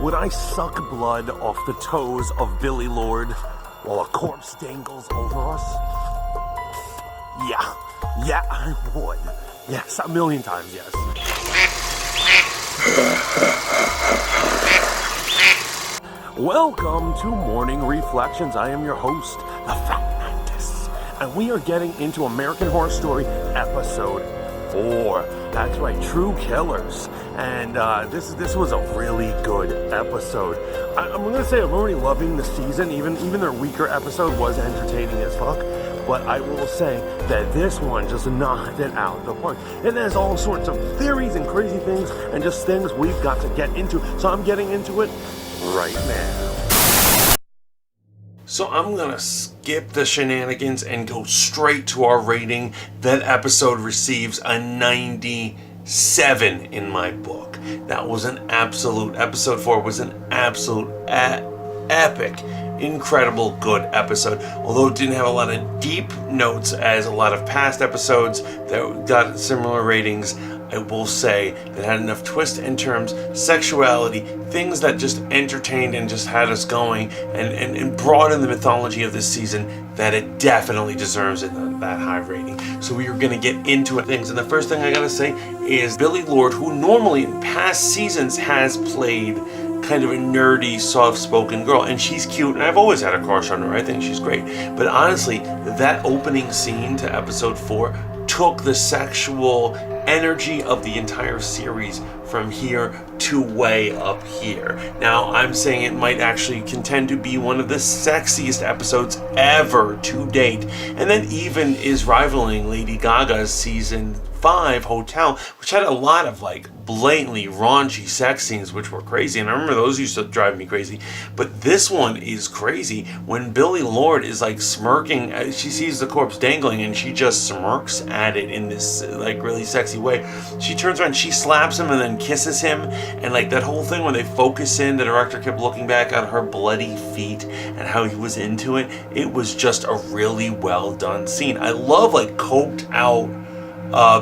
Would I suck blood off the toes of Billy Lord while a corpse dangles over us? Yeah, I would. Yes, 1,000,000 times yes. Welcome to Morning Reflections. I am your host, the Fat Mantis, and we are getting into American Horror Story Episode 4. That's right, True Killers. And this was a really good episode. I'm going to say I'm already loving the season. Even their weaker episode was entertaining as fuck. But I will say that this one just knocked it out of the park. It has all sorts of theories and crazy things and just things we've got to get into. So I'm getting into it right now. So I'm going to skip the shenanigans and go straight to our rating. That episode receives a 97 in my book. That was an absolute, episode 4 was an absolute epic, incredible good episode. Although it didn't have a lot of deep notes as a lot of past episodes that got similar ratings, I will say that had enough twists and turns, sexuality, things that just entertained and just had us going and brought in the mythology of this season, that it definitely deserves that high rating. So we are going to get into things. And the first thing I got to say is Billy Lord, who normally in past seasons has played kind of a nerdy, soft-spoken girl, and she's cute, and I've always had a crush on her. I think she's great. But honestly, that opening scene to episode 4 took the sexual energy of the entire series from here to way up here. Now, I'm saying it might actually contend to be one of the sexiest episodes ever to date, and that even is rivaling Lady Gaga's season 5 Hotel, which had a lot of like blatantly raunchy sex scenes, which were crazy, and I remember those used to drive me crazy. But this one is crazy when Billy Lord is like smirking. She sees the corpse dangling and she just smirks at it in this like really sexy way. She turns around, she slaps him and then kisses him, and like that whole thing when they focus in, the director kept looking back on her bloody feet and how he was into it. It was just a really well done scene. I love like coked out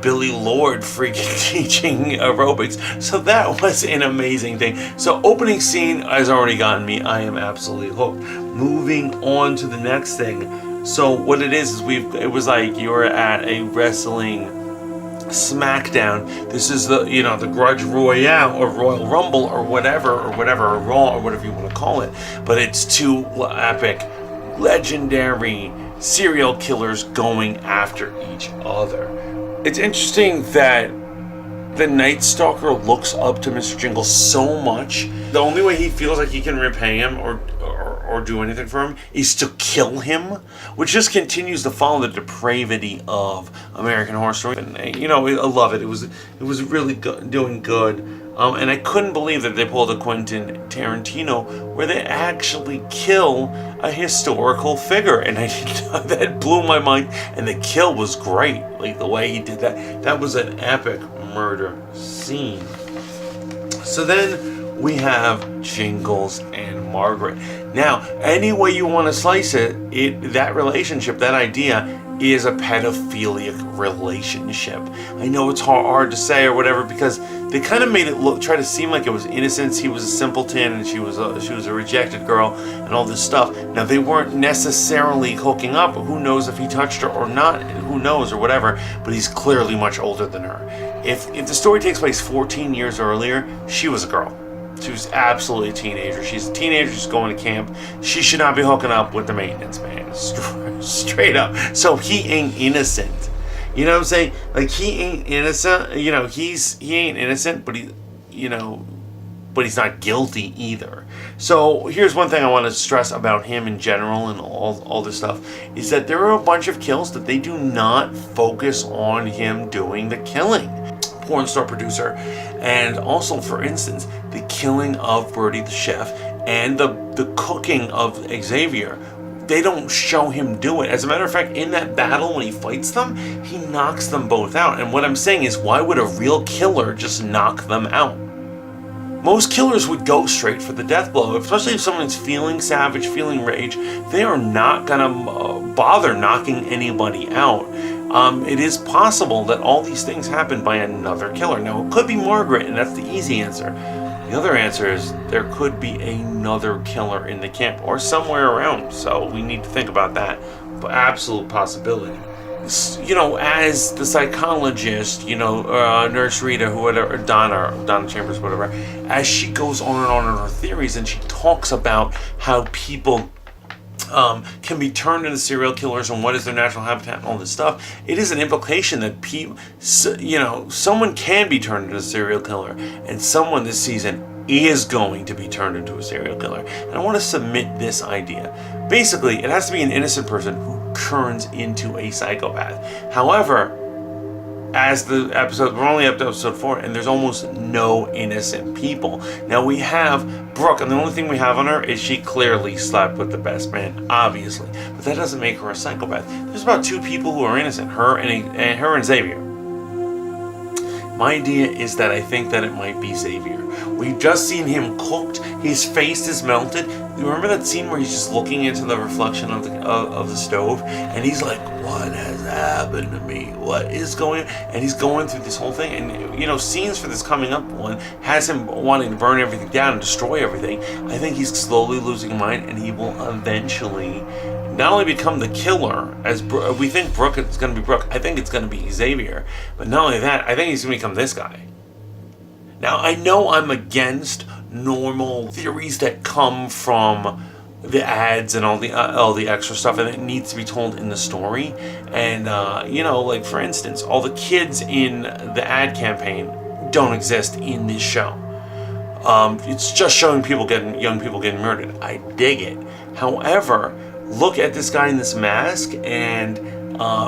Billy Lord freaking teaching aerobics. So that was an amazing thing. So opening scene has already gotten me. I am absolutely hooked. Moving on to the next thing. So what it is it was like you were at a wrestling SmackDown. This is the the Grudge Royale or Royal Rumble or whatever or Raw or whatever you want to call it. But it's two epic, legendary serial killers going after each other. It's interesting that the Night Stalker looks up to Mr. Jingles so much. The only way he feels like he can repay him or do anything for him is to kill him, which just continues to follow the depravity of American Horror Story. And I love it. It was really good, doing good. And I couldn't believe that they pulled a Quentin Tarantino where they actually kill a historical figure. And that blew my mind. And the kill was great. Like the way he did that. That was an epic murder scene. So then we have Jingles and Margaret. Now, any way you want to slice it, that relationship, that idea, is a pedophilic relationship. I know it's hard to say or whatever because they kind of made it try to seem like it was innocence. He was a simpleton and she was a rejected girl and all this stuff. Now they weren't necessarily hooking up. Who knows if he touched her or not? Who knows or whatever? But he's clearly much older than her. If the story takes place 14 years earlier, she was a girl. She was absolutely a teenager. She's a teenager. She's going to camp. She should not be hooking up with the maintenance man. Straight up. So he ain't innocent. You know what I'm saying? Like he ain't innocent. He ain't innocent, but but he's not guilty either. So here's one thing I want to stress about him in general and all this stuff is that there are a bunch of kills that they do not focus on him doing the killing. Porn star producer, and also, for instance, the killing of Birdie the chef and the cooking of Xavier. They don't show him do it. As a matter of fact, in that battle when he fights them, he knocks them both out. And what I'm saying is, why would a real killer just knock them out? Most killers would go straight for the death blow, especially if someone's feeling savage, feeling rage. They are not gonna bother knocking anybody out. It is possible that all these things happen by another killer. Now, it could be Margaret, and that's the easy answer. The other answer is there could be another killer in the camp or somewhere around. So we need to think about that. But absolute possibility. As the psychologist, Nurse Rita, whoever, Donna Chambers, whatever, as she goes on and on in her theories, and she talks about how people can be turned into serial killers and what is their natural habitat and all this stuff, it is an implication that someone can be turned into a serial killer, and someone this season is going to be turned into a serial killer. And I want to submit this idea. Basically, it has to be an innocent person who turns into a psychopath. However, as the episode, we're only up to episode 4, and there's almost no innocent people. Now we have Brooke, and the only thing we have on her is she clearly slept with the best man, obviously. But that doesn't make her a psychopath. There's about 2 people who are innocent, her and Xavier. My idea is that I think that it might be Xavier. We've just seen him cooked. His face is melted. You remember that scene where he's just looking into the reflection of the stove, and he's like, "What has happened to me? What is going on?" And he's going through this whole thing, and scenes for this coming up one has him wanting to burn everything down and destroy everything. I think he's slowly losing his mind, and he will eventually not only become the killer, as we think Brooke is going to be Brooke. I think it's going to be Xavier, but not only that, I think he's going to become this guy. Now, I know I'm against normal theories that come from the ads and all the extra stuff, and it needs to be told in the story. And like for instance, all the kids in the ad campaign don't exist in this show. It's just showing young people getting murdered. I dig it. However, look at this guy in this mask, and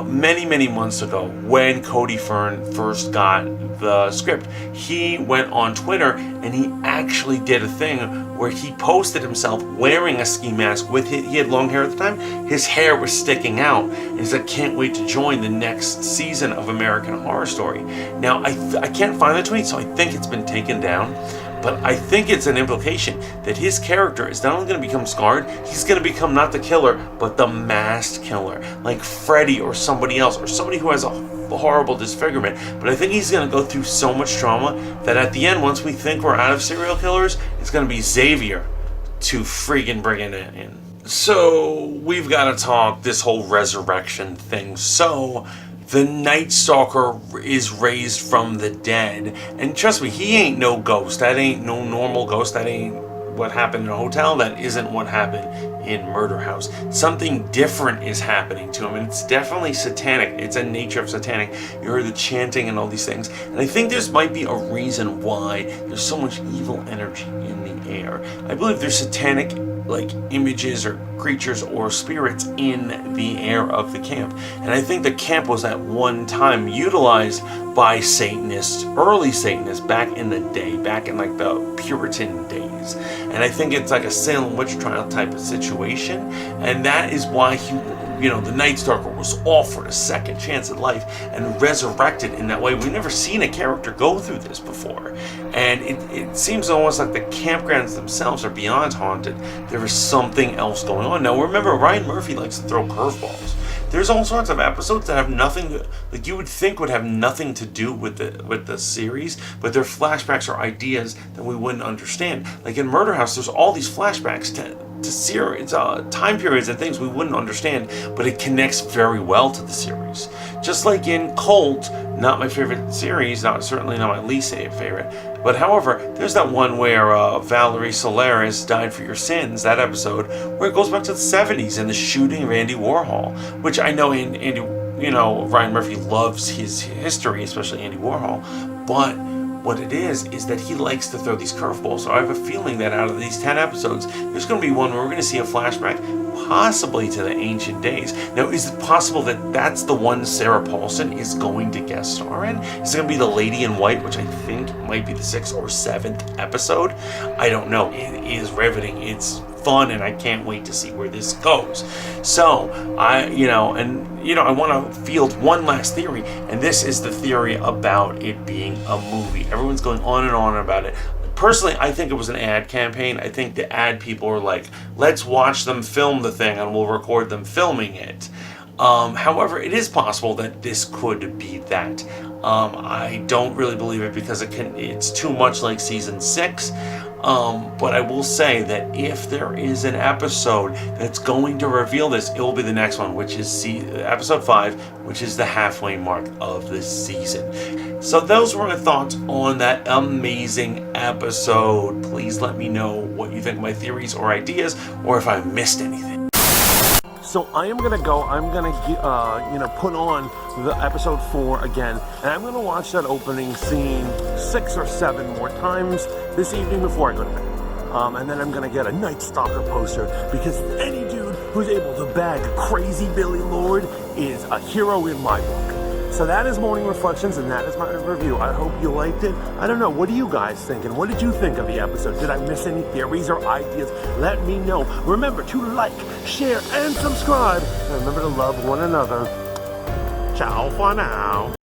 many months ago, when Cody Fern first got the script, he went on Twitter and he actually did a thing where he posted himself wearing a ski mask he had long hair at the time. His hair was sticking out, and he said, "Can't wait to join the next season of American Horror Story." Now, I can't find the tweet, so I think it's been taken down. But I think it's an implication that his character is not only going to become scarred, he's going to become not the killer, but the masked killer, like Freddy or somebody else, or somebody who has a horrible disfigurement. But I think he's going to go through so much trauma that at the end, once we think we're out of serial killers, it's going to be Xavier to freaking bring it in. So we've got to talk this whole resurrection thing. So the Night Stalker is raised from the dead. And trust me, he ain't no ghost. That ain't no normal ghost. That ain't what happened in a hotel. That isn't what happened in Murder House. Something different is happening to him, and it's definitely satanic. It's a nature of satanic. You heard the chanting and all these things. And I think there's might be a reason why there's so much evil energy in the air. I believe there's satanic images or creatures or spirits in the air of the camp. And I think the camp was at one time utilized by Satanists, early Satanists, back in the day, back in the Puritan days. And I think it's like a Salem witch trial type of situation. And that is why the Night Stalker was offered a second chance at life and resurrected in that way. We've never seen a character go through this before. And it seems almost like the campgrounds themselves are beyond haunted. There is something else going on. Now remember, Ryan Murphy likes to throw curveballs. There's all sorts of episodes that have nothing, you would think would have nothing to do with the series, but they're flashbacks or ideas that we wouldn't understand. Like in Murder House, there's all these flashbacks to series, time periods and things we wouldn't understand, but it connects very well to the series. Just like in Cult, not my favorite series, certainly not my least favorite, but however, there's that one where Valerie Solaris died for your sins, that episode, where it goes back to the 70s and the shooting of Andy Warhol, which I know Ryan Murphy loves his history, especially Andy Warhol, but what it is that he likes to throw these curveballs. So I have a feeling that out of these 10 episodes, there's going to be one where we're going to see a flashback, possibly to the ancient days. Now, is it possible that that's the one Sarah Paulson is going to guest star in? Is it going to be the Lady in White, which I think might be the 6th or 7th episode? I don't know. It is riveting. It's fun, and I can't wait to see where this goes. So I want to field one last theory, and this is the theory about it being a movie. Everyone's going on and on about it. Personally, I think it was an ad campaign. I think the ad people were like, let's watch them film the thing and we'll record them filming it. However, it is possible that this could be that. I don't really believe it because it's too much like season 6. But I will say that if there is an episode that's going to reveal this, it will be the next one, which is episode 5, which is the halfway mark of this season. So those were my thoughts on that amazing episode. Please let me know what you think of my theories or ideas, or if I missed anything. So I am gonna go. I'm gonna put on the episode 4 again, and I'm gonna watch that opening scene 6 or 7 more times this evening before I go to bed. And then I'm gonna get a Night Stalker poster, because any dude who's able to bag crazy Billy Lord is a hero in my book. So that is Morning Reflections, and that is my review. I hope you liked it. I don't know, what do you guys think? And what did you think of the episode? Did I miss any theories or ideas? Let me know. Remember to like, share, and subscribe. And remember to love one another. Ciao for now.